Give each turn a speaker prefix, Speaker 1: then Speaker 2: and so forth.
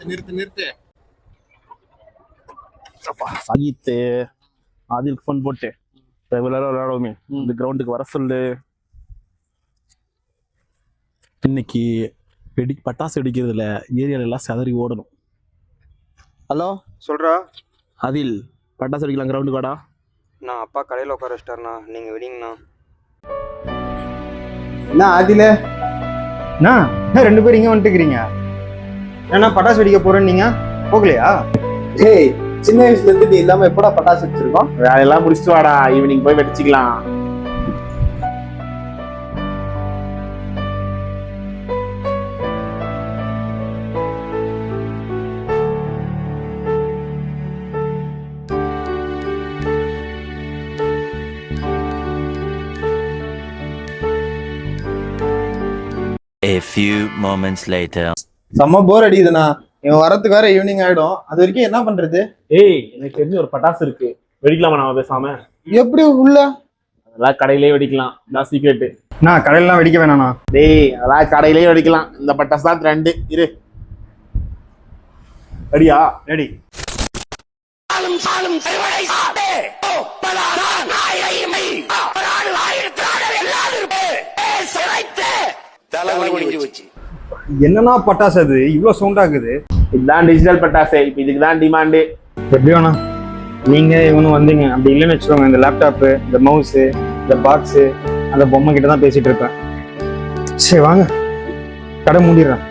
Speaker 1: நிறுத்து நிறுத்து.
Speaker 2: சகித்து ஆதில் ஃபோன் போட்டு ரெகுலரா விளையாடுவோமே இந்த கிரவுண்டுக்கு வர சொல்லு. இன்னைக்கு பட்டாசு வெடிக்கிறதுல ஏரியால எல்லாம் செதறி ஓடணும். ஹலோ
Speaker 3: சொல்றா.
Speaker 2: ஆதில், பட்டாசு வெடிக்கலாம் கிரவுண்டுக்கு வாடா.
Speaker 3: நான் அப்பா கடையில் உட்கார வச்சிட்டாருண்ணா, நீங்க வெடிங்கண்ணா.
Speaker 1: என்ன ஆதில
Speaker 3: என்ன 2 பேரும் இங்க வந்துட்டுக்கிறீங்க? ஏன்னா பட்டாசு வெடிக்க போறேன்னு நீங்க போகலையா?
Speaker 1: ஏய், சின்ன வயசுல இருந்து நீ இல்லாம எப்படா பட்டாசு வச்சிருக்கோம்?
Speaker 2: வேலையெல்லாம் முடிச்சுட்டு வாடா, ஈவினிங் போய் வெடிச்சுக்கலாம்.
Speaker 4: A few moments later.
Speaker 1: செம்ம போர் அடிக்குதுண்ணா. இவன் வரத்துக்கு வேற ஈவினிங் ஆயிடும். அது வரைக்கும் என்ன பண்றது?
Speaker 2: ஏய், எனக்கு தெரிஞ்ச ஒரு பட்டாசு இருக்கு, வெடிக்கலாமா நாம பேசாம?
Speaker 1: எப்படி உள்ள?
Speaker 2: அதெல்லாம் கடையிலேயே வெடிக்கலாம், நான் சீக்கிரட்டு.
Speaker 3: நான் கடையிலாம் வெடிக்க வேணாண்ணா.
Speaker 2: டேய், அதெல்லாம் கடையிலேயே வெடிக்கலாம். இந்த பட்டாசு தான் ட்ரெண்டு. இரு ரெடியா?
Speaker 3: ரெடி. என்னன்னா பட்டாசு அது இவ்வளவு சவுண்ட் ஆகுது?
Speaker 2: இதுதான் டிஜிட்டல் பட்டாசு, இப்ப இதுக்கு தான் டிமாண்டு.
Speaker 3: எப்படி வேணா நீங்க இவனும் வந்தீங்க, அப்படி இல்லைன்னு வச்சுக்கோங்க, இந்த லேப்டாப்பு, இந்த மவுஸு, இந்த பாக்ஸு, அந்த பொம்மை கிட்ட தான் பேசிட்டு இருப்பேன். சரி வாங்க, கடை மூடிடுறேன்.